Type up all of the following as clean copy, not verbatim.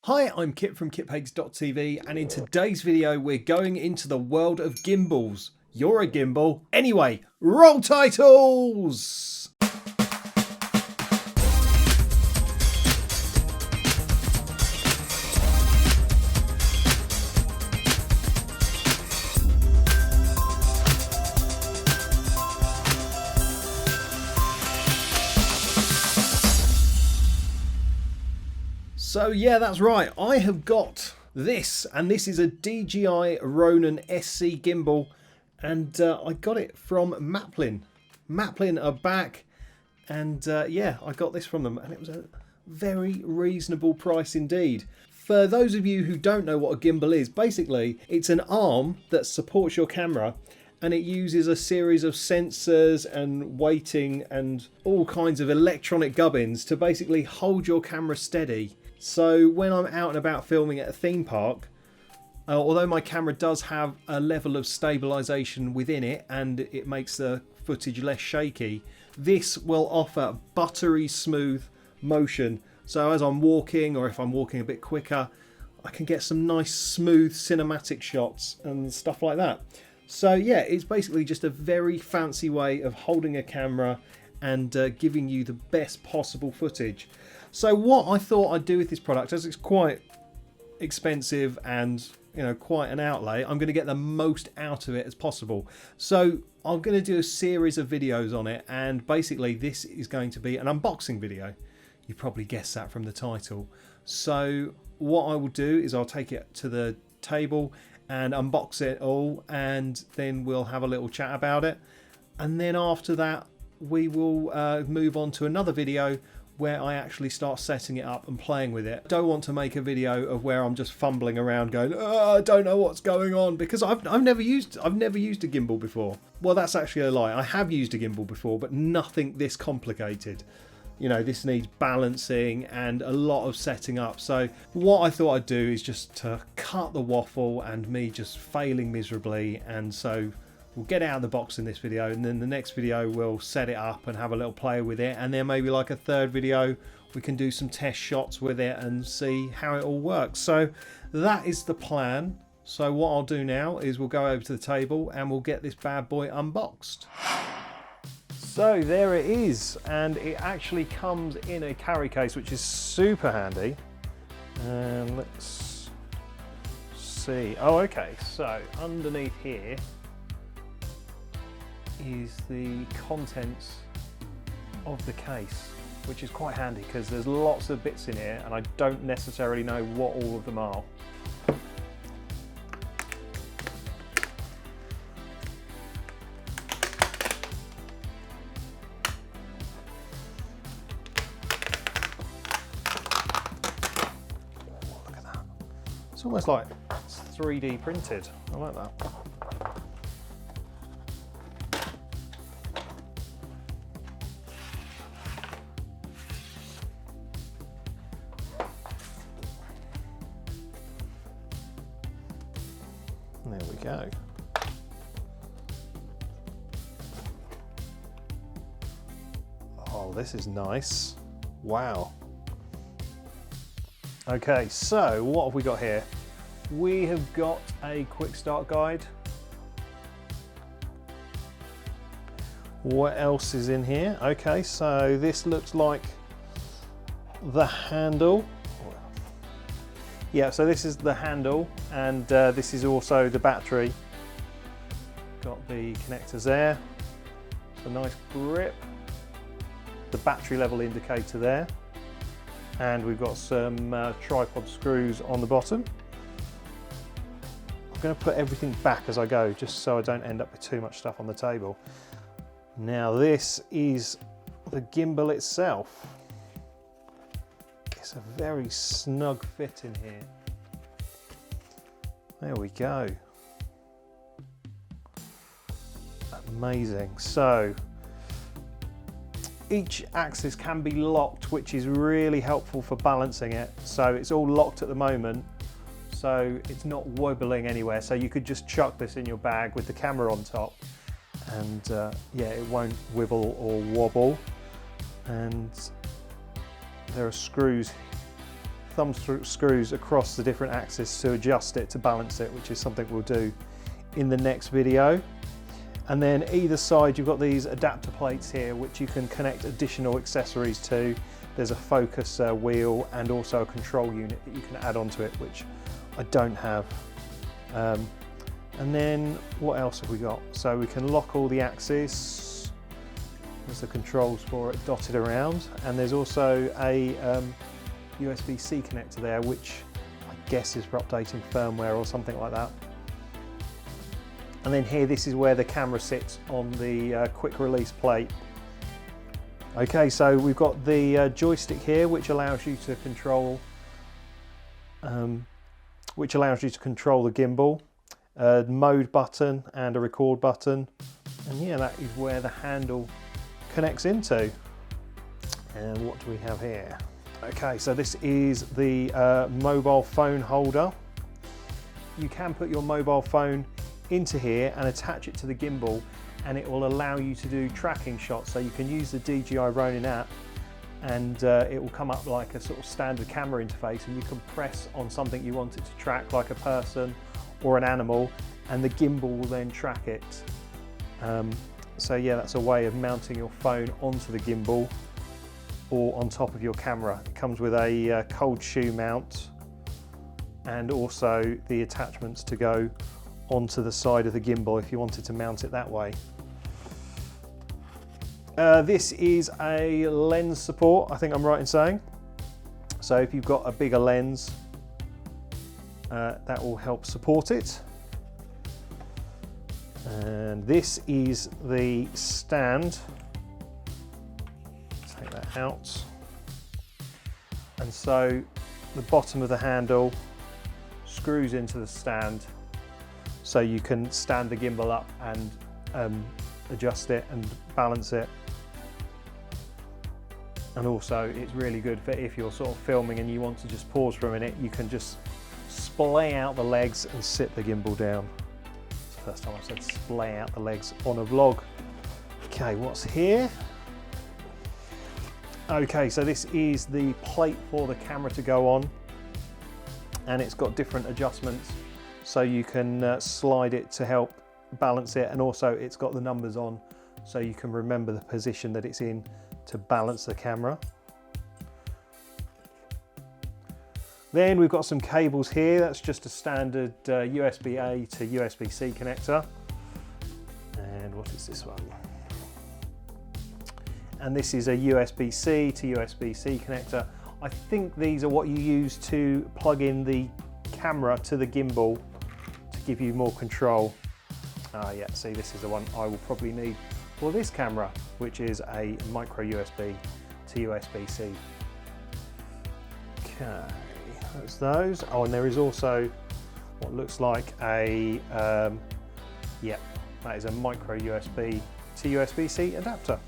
Hi, I'm Kit from kitpages.tv, and in today's video we're going into the world of gimbals. You're a gimbal. Anyway, roll titles! So yeah, that's right, I have got this, and this is a DJI Ronin SC Gimbal, and I got it from Maplin. Maplin are back, and yeah, I got this from them, and it was a very reasonable price indeed. For those of you who don't know what a gimbal is, basically it's an arm that supports your camera, and it uses a series of sensors and weighting and all kinds of electronic gubbins to basically hold your camera steady. So when I'm out and about filming at a theme park, although my camera does have a level of stabilisation within it and it makes the footage less shaky, this will offer buttery smooth motion. So as I'm walking, or if I'm walking a bit quicker, I can get some nice smooth cinematic shots and stuff like that. So yeah, it's basically just a very fancy way of holding a camera and giving you the best possible footage. So what I thought I'd do with this product, as it's quite expensive and quite an outlay, I'm going to get the most out of it as possible. So I'm going to do a series of videos on it, and basically this is going to be an unboxing video. You probably guessed that from the title. So what I will do is I'll take it to the table and unbox it all, and then we'll have a little chat about it, and then after that we will move on to another video where I actually start setting it up and playing with it. I don't want to make a video of where I'm just fumbling around going, oh, I don't know what's going on, because I've never used a gimbal before. Well, that's actually a lie. I have used a gimbal before, but nothing this complicated. This needs balancing and a lot of setting up. So what I thought I'd do is just to cut the waffle and me just failing miserably, and so we'll get it out of the box in this video, and then the next video we'll set it up and have a little play with it, and then maybe like a third video we can do some test shots with it and see how it all works. So that is the plan. So what I'll do now is we'll go over to the table and we'll get this bad boy unboxed. So there it is, and it actually comes in a carry case, which is super handy. And let's see. Oh, okay, so underneath here is the contents of the case, which is quite handy because there's lots of bits in here and I don't necessarily know what all of them are. Oh, look at that. It's almost like it's 3D printed. I like that. There we go. Oh, this is nice. Wow. Okay, so what have we got here? We have got a quick start guide. What else is in here? Okay, so this looks like the handle. Yeah, so this is the handle, and this is also the battery. Got the connectors there. It's a nice grip. The battery level indicator there. And we've got some tripod screws on the bottom. I'm going to put everything back as I go, just so I don't end up with too much stuff on the table. Now this is the gimbal itself. It's a very snug fit in here. There we go. Amazing. So each axis can be locked, which is really helpful for balancing it. So it's all locked at the moment, so it's not wobbling anywhere. So you could just chuck this in your bag with the camera on top, and yeah, it won't wibble or wobble. And there are screws thumb screws across the different axes to adjust it, to balance it, which is something we'll do in the next video. And then either side you've got these adapter plates here which you can connect additional accessories to. There's a focus wheel and also a control unit that you can add onto it, which I don't have. And then what else have we got? So we can lock all the axes. There's the controls for it dotted around, and there's also a USB-C connector there, which I guess is for updating firmware or something like that. And then here, this is where the camera sits on the quick release plate. Okay, so we've got the joystick here, which allows you to control the gimbal, a mode button and a record button, and yeah, that is where the handle connects into. And what do we have here? Okay, so this is the mobile phone holder. You can put your mobile phone into here and attach it to the gimbal, and it will allow you to do tracking shots. So you can use the DJI Ronin app, and it will come up like a sort of standard camera interface, and you can press on something you want it to track, like a person or an animal, and the gimbal will then track it. So yeah, that's a way of mounting your phone onto the gimbal or on top of your camera. It comes with a cold shoe mount and also the attachments to go onto the side of the gimbal if you wanted to mount it that way. This is a lens support, I think I'm right in saying. So if you've got a bigger lens, that will help support it. And this is the stand. Take that out. And so the bottom of the handle screws into the stand, so you can stand the gimbal up and adjust it and balance it. And also it's really good for if you're sort of filming and you want to just pause for a minute, you can just splay out the legs and sit the gimbal down. It's the first time I've said splay out the legs on a vlog. Okay, what's here? Okay, so this is the plate for the camera to go on, and it's got different adjustments, so you can slide it to help balance it, and also it's got the numbers on so you can remember the position that it's in to balance the camera. Then we've got some cables here. That's just a standard USB-A to USB-C connector. And what is this one? And this is a USB-C to USB-C connector. I think these are what you use to plug in the camera to the gimbal to give you more control. Yeah, see, this is the one I will probably need for this camera, which is a micro USB to USB-C. Okay, that's those. Oh, and there is also what looks like a, yeah, that is a micro USB to USB-C adapter.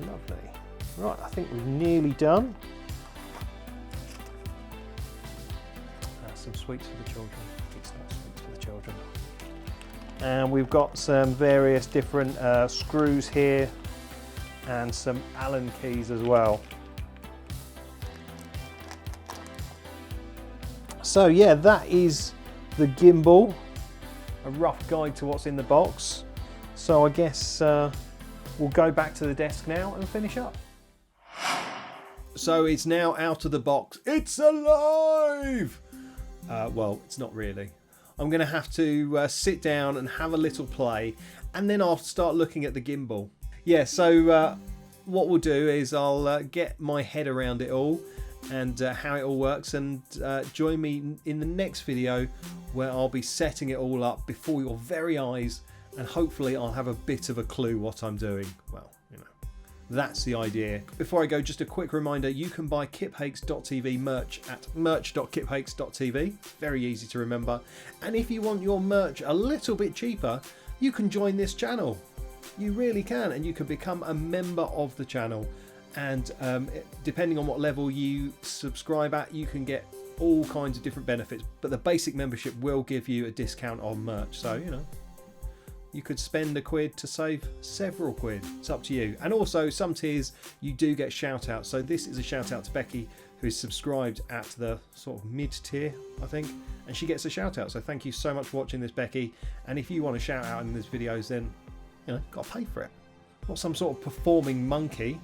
Lovely. Right, I think we're nearly done. Some sweets for the children. It's not sweets for the children. And we've got some various different screws here and some Allen keys as well. So yeah, that is the gimbal. A rough guide to what's in the box. So I guess we'll go back to the desk now and finish up. So it's now out of the box. It's alive! Well, it's not really. I'm going to have to sit down and have a little play, and then I'll start looking at the gimbal. Yeah, so what we'll do is I'll get my head around it all and how it all works, and join me in the next video where I'll be setting it all up before your very eyes, and hopefully I'll have a bit of a clue what I'm doing. Well, you know, that's the idea. Before I go, just a quick reminder, you can buy kiphakes.tv merch at merch.kiphakes.tv. Very easy to remember. And if you want your merch a little bit cheaper, you can join this channel. You really can, and you can become a member of the channel. And depending on what level you subscribe at, you can get all kinds of different benefits. But the basic membership will give you a discount on merch. So, you know, you could spend £1 to save several quid. It's up to you. And also some tiers you do get shout outs. So this is a shout out to Becky, who's subscribed at the sort of mid tier, I think, and she gets a shout out. So thank you so much for watching this, Becky. And if you want a shout out in these videos, then you know, got to pay for it. Not some sort of performing monkey.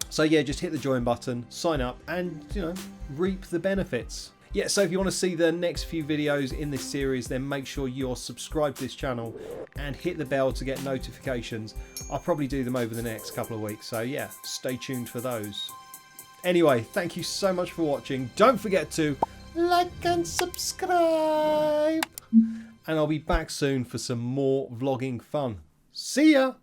So yeah, just hit the join button, sign up, and you know, reap the benefits. Yeah, so if you want to see the next few videos in this series, then make sure you're subscribed to this channel and hit the bell to get notifications. I'll probably do them over the next couple of weeks, so yeah, stay tuned for those. Anyway, thank you so much for watching. Don't forget to like and subscribe. And I'll be back soon for some more vlogging fun. See ya!